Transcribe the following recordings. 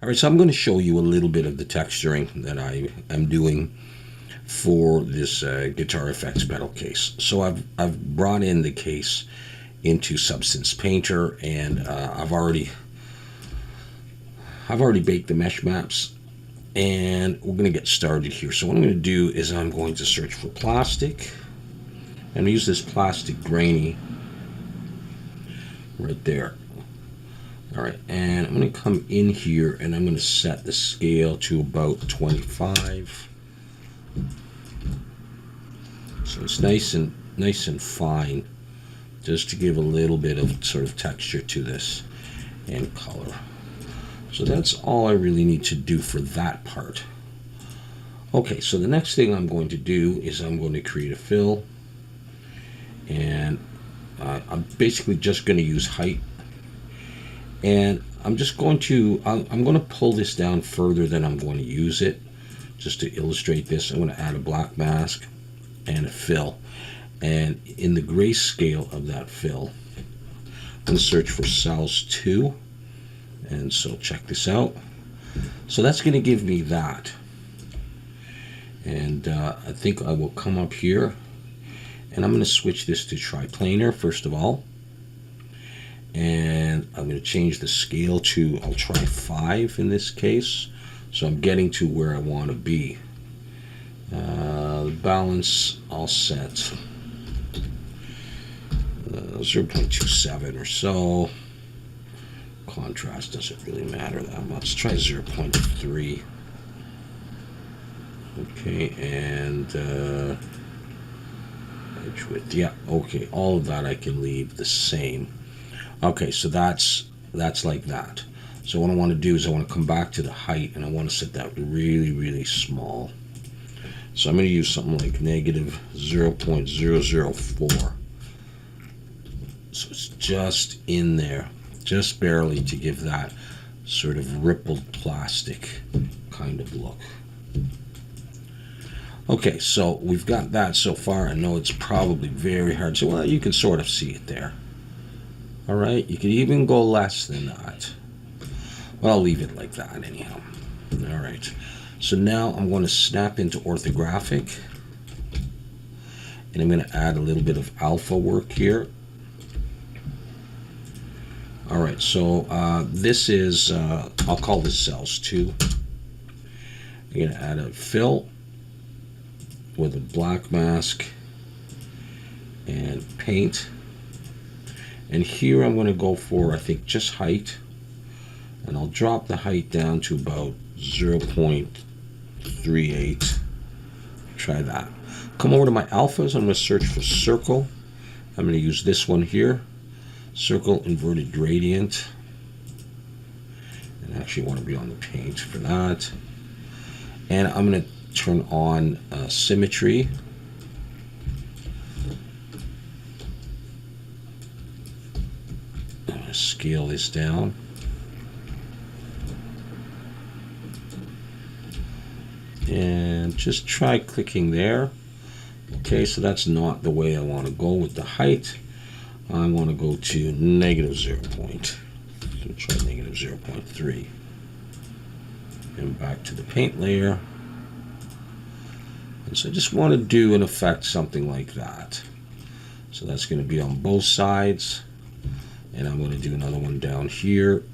All right, so I'm going to show you a little bit of the texturing that I am doing for this Guitar Effects pedal case. So I've brought in the case into Substance Painter, and I've already baked the mesh maps, and we're going to get started here. So what I'm going to do is I'm going to search for plastic, and use this plastic grainy right there. All right, and I'm going to come in here and I'm going to set the scale to about 25. So it's nice and fine, just to give a little bit of sort of texture to this and color. So that's all I really need to do for that part. Okay, so the next thing I'm going to do is I'm going to create a fill, and I'm basically just going to use height. And I'm just going to, I'm going to pull this down further than I'm going to use it, just to illustrate this. I'm going to add a black mask and a fill. And in the grayscale of that fill, I'm going to search for cells 2. And so check this out. So that's going to give me that. And I think I will come up here, and I'm going to switch this to triplanar first of all. And I'm going to change the scale to, I'll try 5 in this case. So I'm getting to where I want to be. The balance I'll set 0.27 or so. Contrast doesn't really matter that much. Let's try 0.3. Okay, and edge width. Yeah, okay, all of that I can leave the same. Okay, so that's like that. So what I want to do is I want to come back to the height, and I want to set that really, really small. So I'm going to use something like negative 0.004. So it's just in there, just barely, to give that sort of rippled plastic kind of look. Okay, so we've got that so far. I know it's probably very hard to, well, you can sort of see it there. All right, you could even go less than that. Well, I'll leave it like that anyhow. All right, so now I'm going to snap into orthographic, and I'm going to add a little bit of alpha work here. All right, so this is, I'll call this cells 2. I'm going to add a fill with a black mask and paint. And here I'm going to go for, I think, just height. And I'll drop the height down to about 0.38. Try that. Come over to my alphas. I'm going to search for circle. I'm going to use this one here. Circle inverted gradient. And I actually want to be on the paint for that. And I'm going to turn on symmetry. I'm going to scale this down. And just try clicking there. Okay, so that's not the way I want to go with the height. I want to go to negative 0. So try negative 0.3. And back to the paint layer. And so I just want to do, in effect, something like that. So that's going to be on both sides. And I'm going to do another one down here.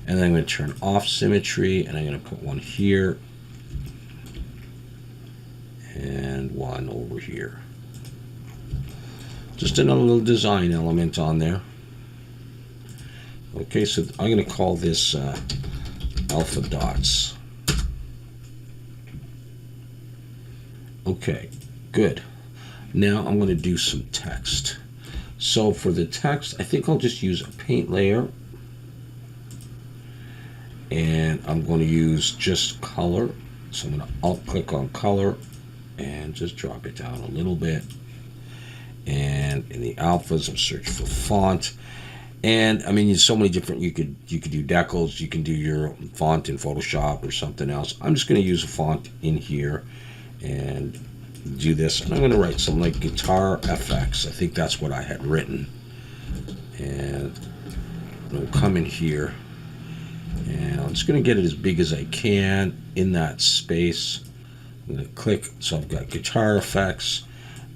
And then I'm going to turn off symmetry, and I'm going to put one here. And one over here. Just another little design element on there. Okay, so I'm going to call this alpha dots. Okay, good. Now I'm going to do some text. So for the text, I think I'll just use a paint layer. And I'm going to use just color. So I'm going to alt-click on color and just drop it down a little bit. And in the alphas, I'm searching for font. And I mean, there's so many different, you could do decals, you can do your font in Photoshop or something else. I'm just going to use a font in here and do this. And I'm going to write something like Guitar FX. I think that's what I had written. And And we'll come in here, and I'm just going to get it as big as I can in that space. I'm going to click, so I've got guitar effects,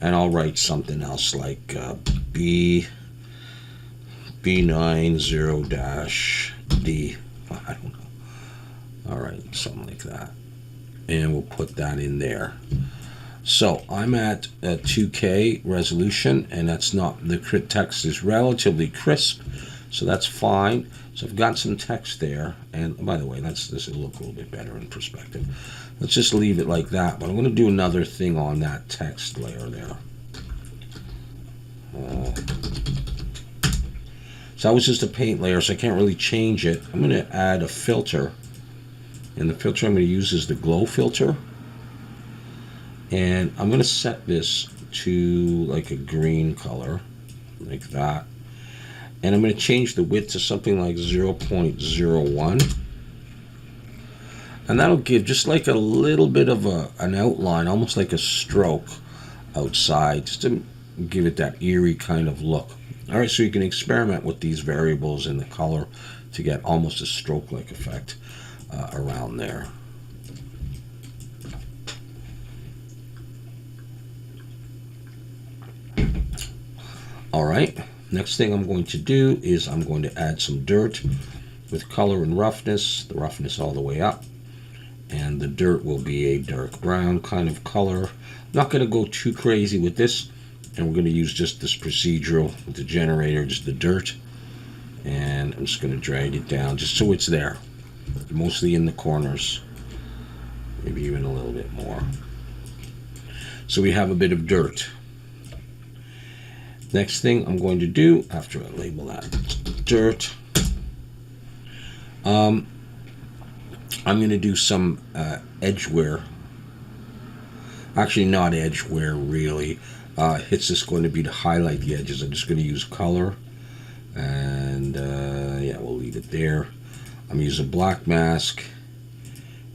and I'll write something else like B90-D. I don't know. All right, something like that. And we'll put that in there. So I'm at a 2K resolution, and that's not, the text is relatively crisp, so that's fine. So I've got some text there, and by the way, this will look a little bit better in perspective. Let's just leave it like that, but I'm going to do another thing on that text layer there. So that was just a paint layer, so I can't really change it. I'm going to add a filter, and the filter I'm going to use is the glow filter. And I'm going to set this to like a green color, like that. And I'm going to change the width to something like 0.01. And that'll give just like a little bit of an outline, almost like a stroke outside, just to give it that eerie kind of look. All right, so you can experiment with these variables in the color to get almost a stroke-like effect around there. All right, next thing I'm going to do is I'm going to add some dirt with color and roughness, the roughness all the way up. And the dirt will be a dark brown kind of color. I'm not going to go too crazy with this, and we're going to use just this procedural with the generator, just the dirt. And I'm just going to drag it down just so it's there, mostly in the corners, maybe even a little bit more. So we have a bit of dirt. Next thing I'm going to do, after I label that dirt, I'm going to do some edge wear. Actually, not edge wear, really. It's just going to be to highlight the edges. I'm just going to use color. And, yeah, we'll leave it there. I'm using a black mask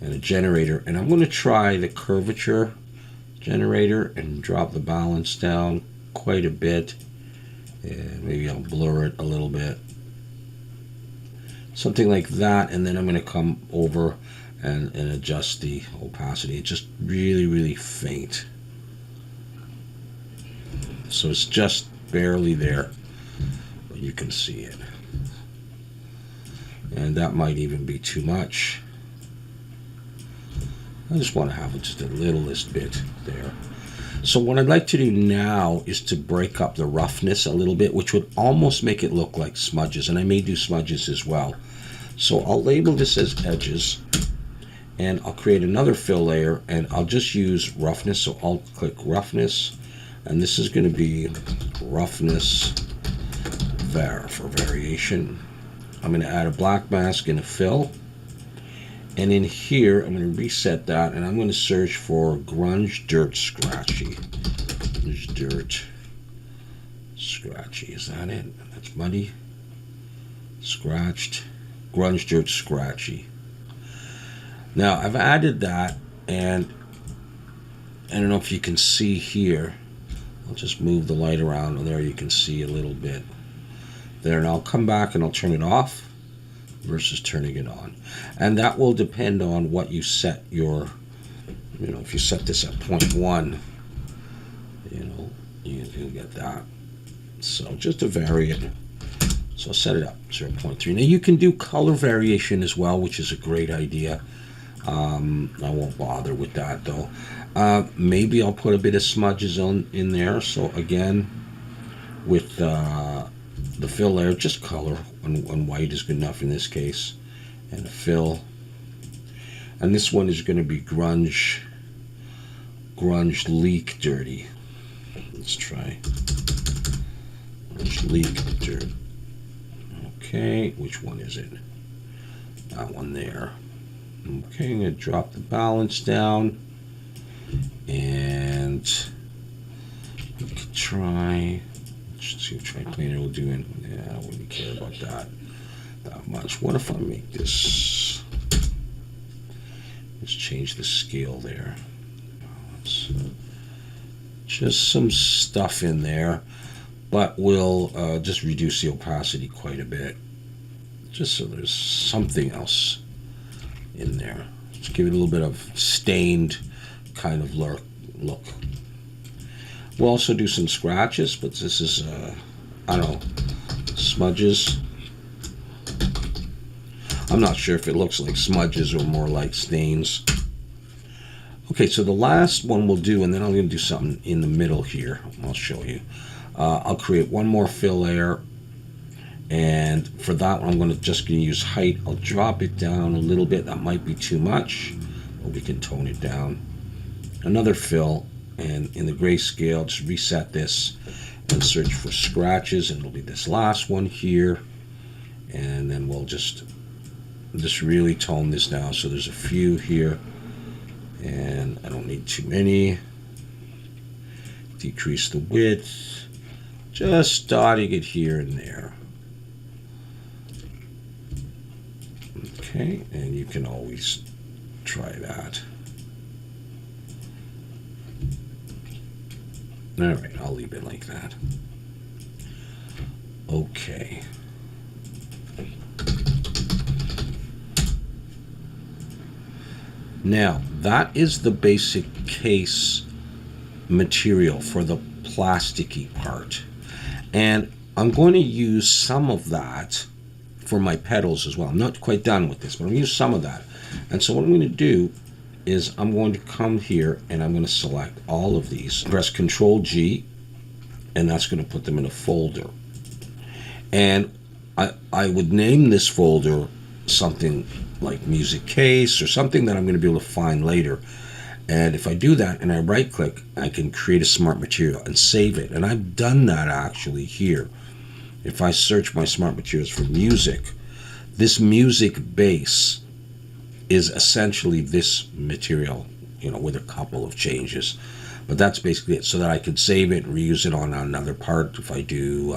and a generator. And I'm going to try the curvature generator and drop the balance down quite a bit. And maybe I'll blur it a little bit. Something like that, and then I'm going to come over and adjust the opacity. It's just really, really faint. So it's just barely there, but you can see it. And that might even be too much. I just want to have just a littlest bit there. So what I'd like to do now is to break up the roughness a little bit, which would almost make it look like smudges, and I may do smudges as well. So I'll label this as edges, and I'll create another fill layer, and I'll just use roughness. So I'll click roughness, and this is going to be roughness var for variation. I'm going to add a black mask and a fill, and in here I'm going to reset that, and I'm going to search for grunge dirt scratchy. Grunge dirt scratchy, is that it? That's muddy, scratched. Grunge dirt scratchy. Now I've added that, and I don't know if you can see here. I'll just move the light around, and there you can see a little bit there. And I'll come back and I'll turn it off versus turning it on. And that will depend on what you set your, if you set this at 0.1, you'll get that. So just to vary it. So I'll set it up 0.3. Now you can do color variation as well, which is a great idea. I won't bother with that though. Maybe I'll put a bit of smudges in there. So again, with the fill layer, just color, and white is good enough in this case, and a fill. And this one is going to be grunge leak dirty. Let's try grunge leak dirt. Okay, which one is it? That one there. Okay, I'm going to drop the balance down, and we could try. Let's see what Triplanar will do. Yeah, I wouldn't care about that much. What if I make this? Let's change the scale there. Just some stuff in there, but we'll just reduce the opacity quite a bit. just so there's something else in there. Just give it a little bit of stained kind of look. We'll also do some scratches, but this is, I don't know, smudges. I'm not sure if it looks like smudges or more like stains. Okay, so the last one we'll do, and then I'm going to do something in the middle here. I'll show you. I'll create one more fill layer, and for that one I'm just going to use height. I'll drop it down a little bit. That might be too much, but we can tone it down. Another fill, and in the grayscale, just reset this and search for scratches, and it'll be this last one here, and then we'll just really tone this down. So there's a few here, and I don't need too many. Decrease the width, just dotting it here and there. Okay, and you can always try that. All right, I'll leave it like that. Okay. Now, that is the basic case material for the plasticky part. And I'm going to use some of that for my pedals as well. I'm not quite done with this, but I'm going to use some of that. And so what I'm going to do is I'm going to come here and I'm going to select all of these. Press Control G, and that's going to put them in a folder. And I would name this folder something like music case or something that I'm going to be able to find later. And if I do that and I right click, I can create a smart material and save it. And I've done that actually here. If I search my smart materials for music, this music base is essentially this material, you know, with a couple of changes. But that's basically it, so that I could save it and reuse it on another part if I do,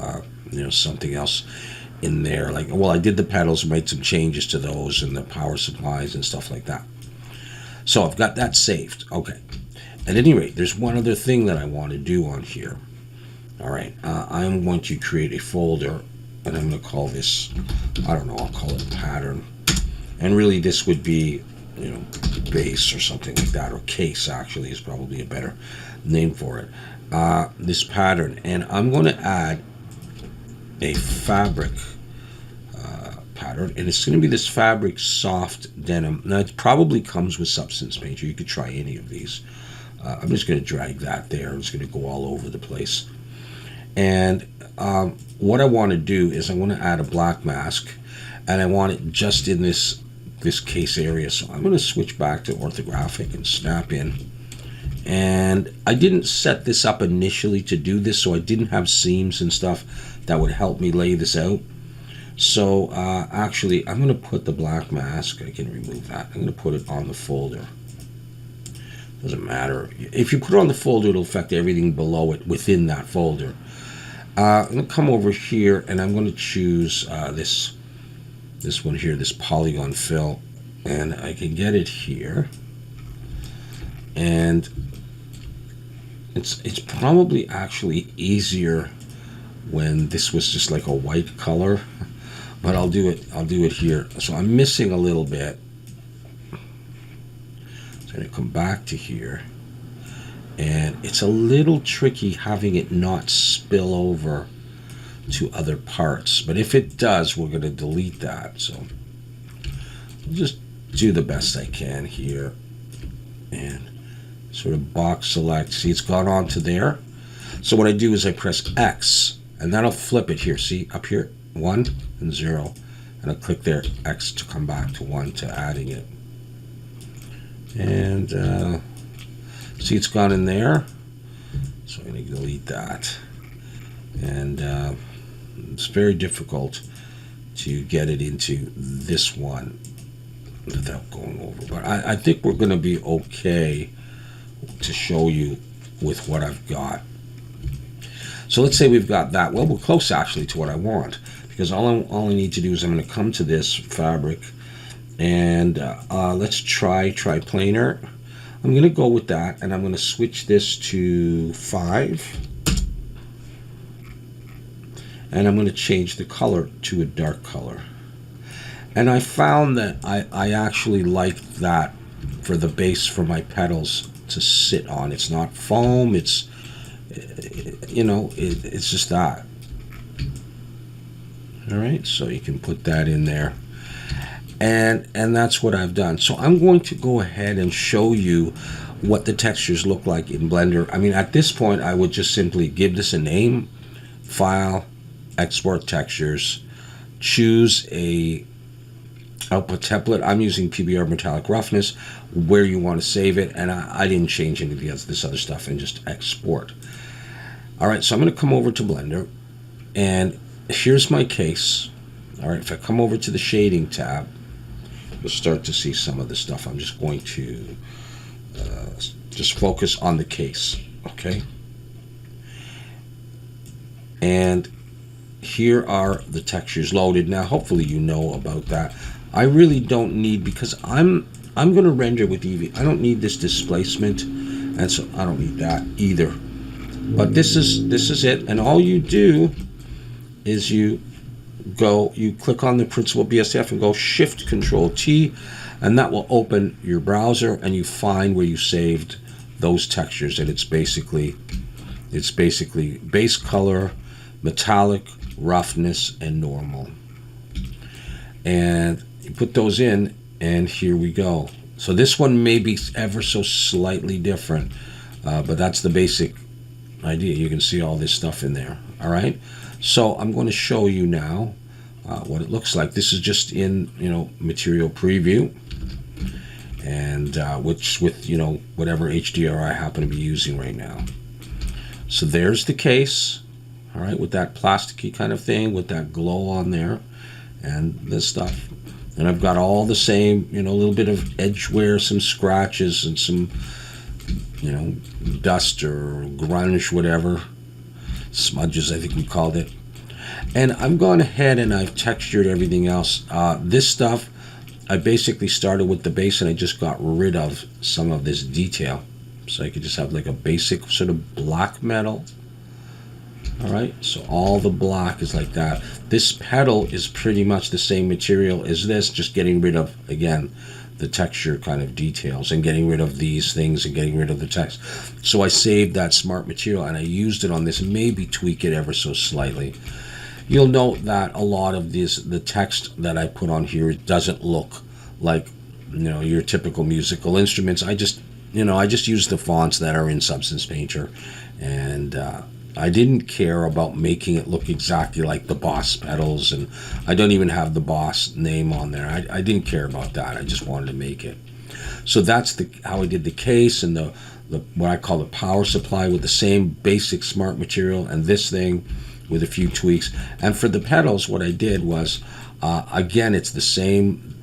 you know, something else in there. Like, well, I did the pedals, made some changes to those and the power supplies and stuff like that. So I've got that saved. Okay. At any rate, there's one other thing that I want to do on here. All right. I'm going to create a folder, and I'm going to call this, I don't know, I'll call it pattern. And really this would be, you know, base or something like that, or case actually is probably a better name for it. This pattern. And I'm going to add a fabric pattern, and it's going to be this fabric soft denim. Now it probably comes with Substance Painter. You could try any of these. I'm just going to drag that there. It's going to go all over the place. And what I want to do is I want to add a black mask, and I want it just in this case area. So I'm going to switch back to orthographic and snap in. And I didn't set this up initially to do this, so I didn't have seams and stuff that would help me lay this out. So actually, I'm going to put the black mask. I can remove that. I'm going to put it on the folder. Doesn't matter. If you put it on the folder, it'll affect everything below it within that folder. I'm going to come over here, and I'm going to choose this one here, this polygon fill, and I can get it here. And it's probably actually easier when this was just like a white color, but I'll do it here. So I'm missing a little bit. So I'm going to come back to here, and it's a little tricky having it not spill over to other parts, but if it does, we're going to delete that. So I'll just do the best I can here and sort of box select. See, it's gone on to there. So what I do is I press X, and that'll flip it here. See, up here, 1 and 0. And I'll click there, X, to come back to 1, to adding it. And see, it's gone in there. So I'm going to delete that. And it's very difficult to get it into this one without going over. But I think we're going to be okay to show you with what I've got. So let's say we've got that. Well, we're close actually to what I want, because all I need to do is I'm going to come to this fabric, and let's try planar. I'm going to go with that, and I'm going to switch this to 5, and I'm going to change the color to a dark color. And I found that I actually like that for the base for my pedals to sit on. It's not foam, it's, it's just that. All right, so you can put that in there. And that's what I've done. So I'm going to go ahead and show you what the textures look like in Blender. I mean, at this point, I would just simply give this a name, file, export textures, choose a output template. I'm using PBR metallic roughness, where you want to save it, and I didn't change any of this other stuff, and just export. All right, so I'm going to come over to Blender, and here's my case. All right, if I come over to the shading tab, you'll start to see some of the stuff. I'm just going to just focus on the case, okay? And here are the textures loaded. Now, hopefully you know about that. I really don't need, because I'm going to render with Eevee. I don't need this displacement, and so I don't need that either. But this is it, and all you do is you click on the Principled BSDF and go Shift Control T, and that will open your browser, and you find where you saved those textures. And it's basically base color, metallic, roughness, and normal. And you put those in, and here we go. So this one may be ever so slightly different, but that's the basic idea. You can see all this stuff in there. All right, so I'm going to show you now what it looks like. This is just in Material Preview, and which with whatever HDR I happen to be using right now. So there's the case, all right, with that plasticky kind of thing, with that glow on there, and this stuff. And I've got all the same, a little bit of edge wear, some scratches, and some, dust or grunge, whatever, smudges, I think we called it. And I've gone ahead and I've textured everything else. This stuff, I basically started with the base, and I just got rid of some of this detail. So I could just have like a basic sort of black metal. All right, so all the black is like that. This pedal is pretty much the same material as this, just getting rid of, again, the texture kind of details, and getting rid of these things, and getting rid of the text. So I saved that smart material, and I used it on this, maybe tweak it ever so slightly. You'll note that a lot of the text that I put on here doesn't look like, your typical musical instruments. I just use the fonts that are in Substance Painter, and I didn't care about making it look exactly like the Boss pedals, and I don't even have the Boss name on there. I didn't care about that. I just wanted to make it. So that's how I did the case, and the what I call the power supply, with the same basic smart material, and this thing with a few tweaks. And for the pedals, what I did was, again, it's the same,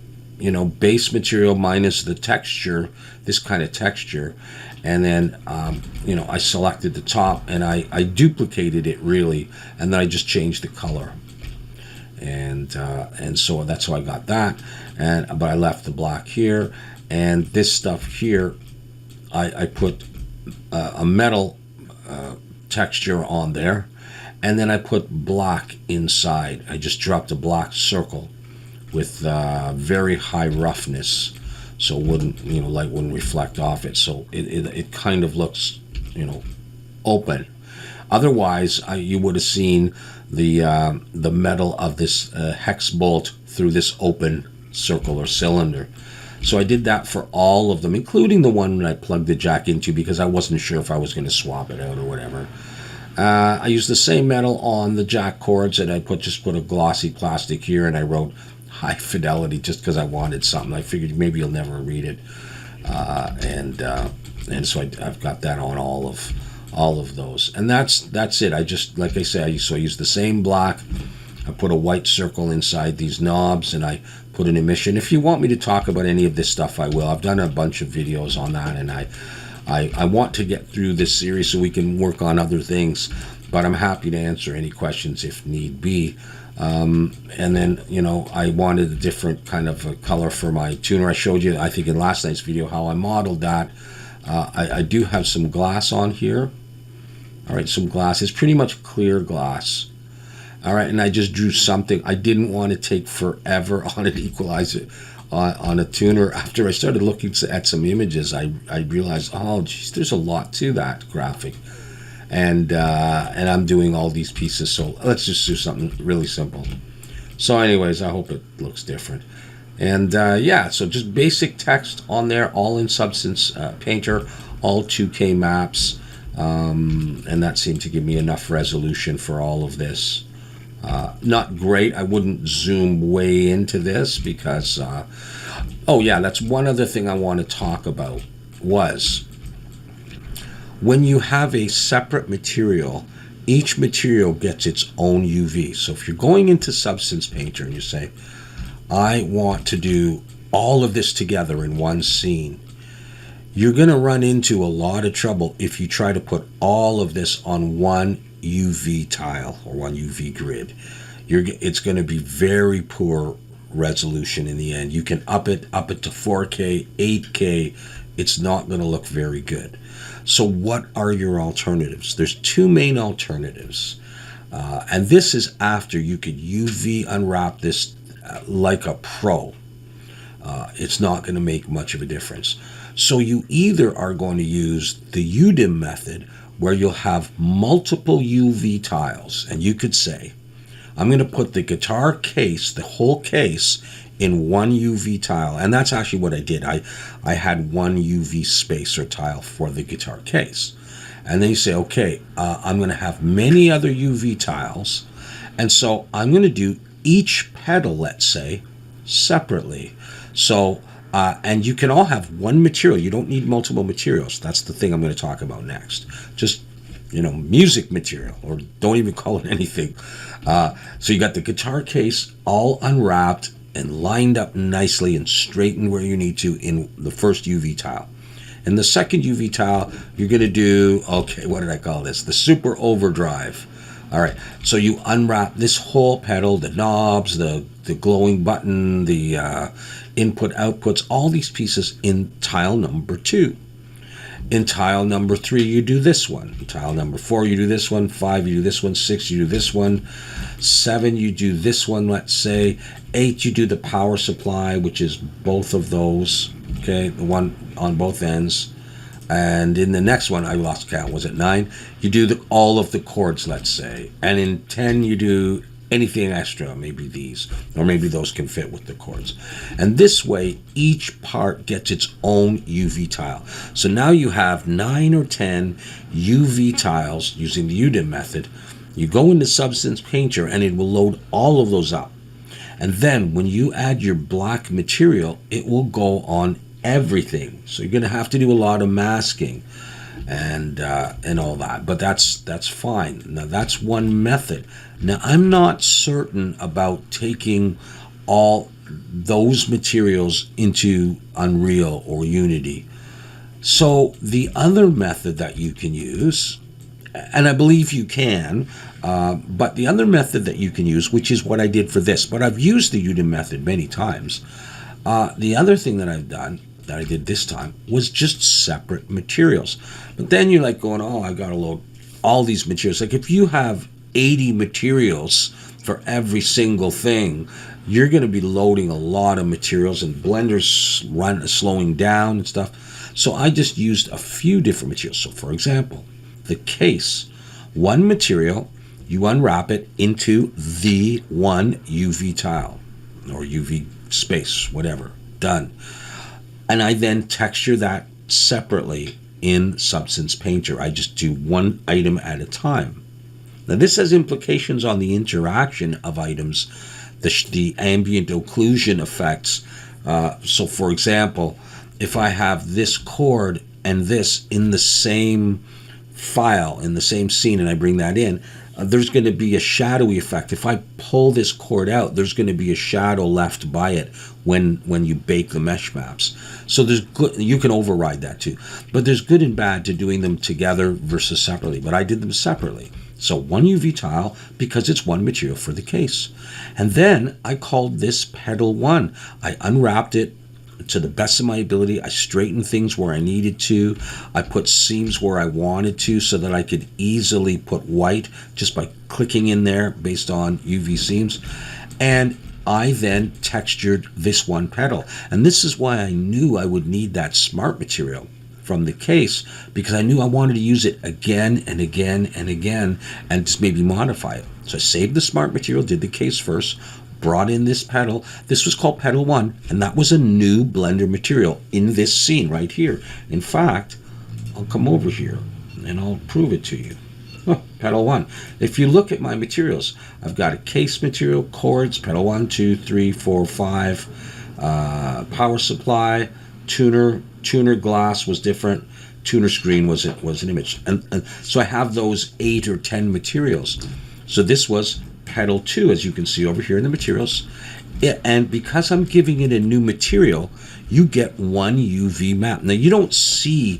base material minus the texture, this kind of texture. And then, I selected the top, and I duplicated it really, and then I just changed the color. And so that's how I got that. But I left the black here, and this stuff here, I put a metal texture on there, and then I put black inside. I just dropped a black circle with very high roughness, so light wouldn't reflect off it. So it kind of looks, open. Otherwise, you would have seen the metal of this hex bolt through this open circle or cylinder. So I did that for all of them, including the one that I plugged the jack into, because I wasn't sure if I was going to swap it out or whatever. I used the same metal on the jack cords, and I just put a glossy plastic here, and I wrote high fidelity just because I wanted something. I figured maybe you'll never read it, and so I've got that on all of those, and that's it. I just, like I said, I used the same black. I put a white circle inside these knobs, and I put an emission. If you want me to talk about any of this stuff, I will. I've done a bunch of videos on that, and I want to get through this series so we can work on other things, but I'm happy to answer any questions if need be. And then, I wanted a different kind of a color for my tuner. I showed you, I think in last night's video, how I modeled that. I do have some glass on here. All right, some glass. It's pretty much clear glass. All right, and I just drew something. I didn't want to take forever on an equalizer, on a tuner. After I started looking at some images, I realized, oh, geez, there's a lot to that graphic. And I'm doing all these pieces, so let's just do something really simple. So anyways, I hope it looks different. And yeah, so just basic text on there, all in Substance Painter, all 2K maps, and that seemed to give me enough resolution for all of this. Not great. I wouldn't zoom way into this because, oh yeah, that's one other thing I want to talk about was when you have a separate material, each material gets its own UV. So if you're going into Substance Painter and you say, I want to do all of this together in one scene, you're going to run into a lot of trouble if you try to put all of this on one UV tile or one UV grid. It's going to be very poor resolution in the end. You can up it to 4K, 8K. It's not going to look very good. So what are your alternatives? There's two main alternatives. And this is after you could UV unwrap this like a pro. It's not going to make much of a difference. So you either are going to use the UDIM method where you'll have multiple UV tiles. And you could say, I'm going to put the guitar case, the whole case, in one UV tile. And that's actually what I did. I had one UV spacer tile for the guitar case. And then you say, okay, I'm going to have many other UV tiles. And so I'm going to do each pedal, let's say, separately. So, and you can all have one material. You don't need multiple materials. That's the thing I'm going to talk about next. Just, music material, or don't even call it anything. So you got the guitar case all unwrapped and lined up nicely and straightened where you need to in the first UV tile. And the second UV tile, you're going to do, okay, what did I call this? The super overdrive. All right, so you unwrap this whole pedal, the knobs, the glowing button, the input outputs, all these pieces in tile number 2. In tile number 3, you do this one. In tile number 4, you do this one. 5, you do this one. 6, you do this one. 7, you do this one, let's say. 8, you do the power supply, which is both of those, okay, the one on both ends. And in the next one, I lost count, was it 9? You do all of the chords, let's say. And in 10, you do anything extra, maybe these, or maybe those can fit with the chords. And this way, each part gets its own UV tile. So now you have 9 or 10 UV tiles using the UDIM method. You go into Substance Painter and it will load all of those up. And then when you add your black material, it will go on everything. So you're going to have to do a lot of masking and all that, but that's fine. Now that's one method. Now I'm not certain about taking all those materials into Unreal or Unity. So the other method that you can use, and I believe you can, but the other method that you can use, which is what I did for this, but I've used the UDIM method many times. The other thing that I've done, that I did this time, was just separate materials. But then you're like going, oh, I got to load all these materials. Like if you have 80 materials for every single thing, you're going to be loading a lot of materials, and Blender's slowing down and stuff. So I just used a few different materials. So for example, the case, one material, you unwrap it into the one UV tile or UV space, whatever, done. And I then texture that separately in Substance Painter. I just do one item at a time. Now this has implications on the interaction of items, the ambient occlusion effects. So for example, if I have this chord and this in the same file, in the same scene, and I bring that in, there's going to be a shadowy effect. If I pull this chord out, there's going to be a shadow left by it when you bake the mesh maps. So there's good, you can override that too. But there's good and bad to doing them together versus separately. But I did them separately. So one UV tile because it's one material for the case. And then I called this pedal 1. I unwrapped it to the best of my ability. I straightened things where I needed to. I put seams where I wanted to so that I could easily put white just by clicking in there based on UV seams. And I then textured this one petal. And this is why I knew I would need that smart material from the case, because I knew I wanted to use it again and again and again and just maybe modify it. So I saved the smart material, did the case first, brought in this petal. This was called Petal 1, and that was a new Blender material in this scene right here. In fact, I'll come over here and I'll prove it to you. Petal 1. If you look at my materials, I've got a case material, chords, Petal 1, 2, 3, 4, 5, power supply, tuner glass was different, tuner screen was an image. And so I have those 8 or 10 materials. So this was Petal 2, as you can see over here in the materials. And because I'm giving it a new material, you get one UV map. Now you don't see,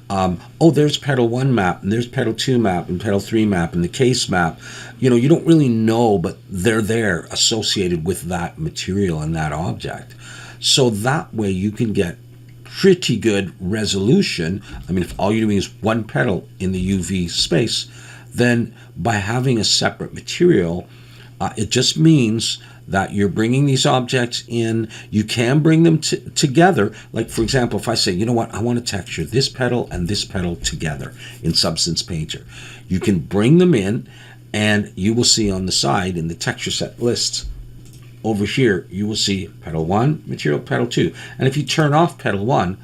oh, there's Petal 1 map, and there's Petal 2 map, and Petal 3 map, and the case map. You know, you don't really know, but they're there associated with that material and that object. So that way you can get pretty good resolution. I mean, if all you're doing is one petal in the UV space, then by having a separate material, it just means that you're bringing these objects in. You can bring them together. Like, for example, if I say, you know what, I want to texture this petal and this petal together in Substance Painter. You can bring them in, and you will see on the side in the texture set lists over here, you will see Petal 1, material, Petal 2. And if you turn off Petal 1,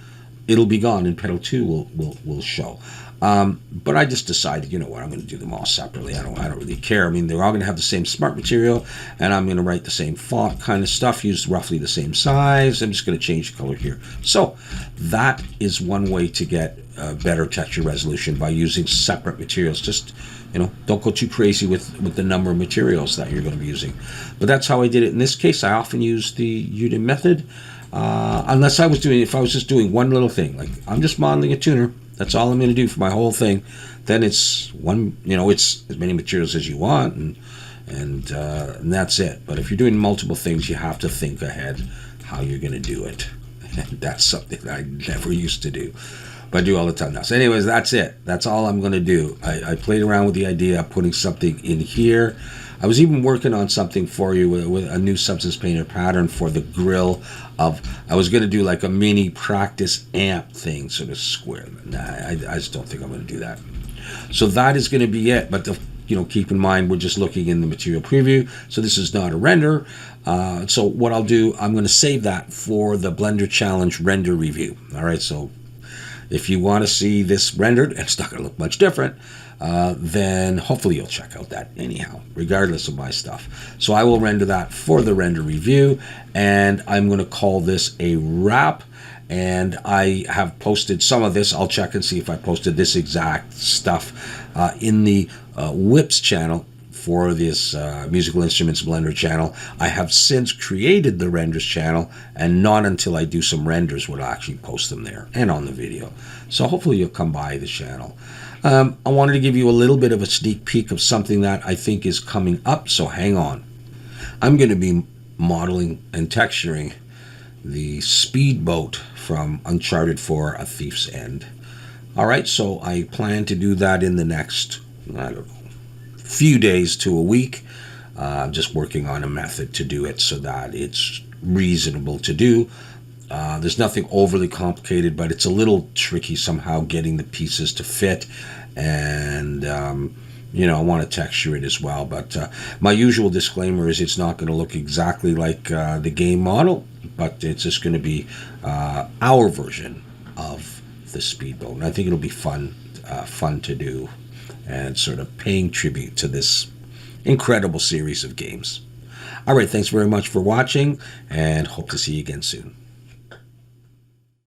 it'll be gone, and Petal 2 will show. But I just decided, you know what, I'm going to do them all separately. I don't really care. I mean, they're all going to have the same smart material, and I'm going to write the same font kind of stuff, use roughly the same size. I'm just going to change the color here. So that is one way to get better texture resolution, by using separate materials. Just, you know, don't go too crazy with the number of materials that you're going to be using. But that's how I did it in this case. I often use the Udemy method, unless if I was just doing one little thing, like I'm just modeling a tuner. That's all I'm going to do for my whole thing. Then it's one, you know, it's as many materials as you want, and that's it. But if you're doing multiple things, you have to think ahead how you're going to do it. And that's something that I never used to do, but I do all the time now. So anyways, that's it. That's all I'm going to do. I played around with the idea of putting something in here. I was even working on something for you with a new Substance Painter pattern for the grill. I was going to do like a mini practice amp thing, sort of square. Nah, I just don't think I'm going to do that. So that is going to be it. But keep in mind, we're just looking in the material preview. So this is not a render. So what I'll do, I'm going to save that for the Blender Challenge render review. All right, so if you want to see this rendered, and it's not going to look much different, then hopefully you'll check out that anyhow, regardless of my stuff. So I will render that for the render review, and I'm going to call this a wrap. And I have posted some of this. I'll check and see if I posted this exact stuff in the Whips channel for this Musical Instruments Blender channel. I have since created the renders channel, and not until I do some renders would I actually post them there and on the video. So hopefully you'll come by the channel. I wanted to give you a little bit of a sneak peek of something that I think is coming up, so hang on. I'm going to be modeling and texturing the speedboat from Uncharted 4: A Thief's End. All right, so I plan to do that in the next, I don't know, few days to a week. I'm just working on a method to do it so that it's reasonable to do. There's nothing overly complicated, but it's a little tricky somehow getting the pieces to fit, and I want to texture it as well. But my usual disclaimer is it's not going to look exactly like the game model, but it's just going to be our version of the speedboat, and I think it'll be fun to do, and sort of paying tribute to this incredible series of games. All right, thanks very much for watching, and hope to see you again soon.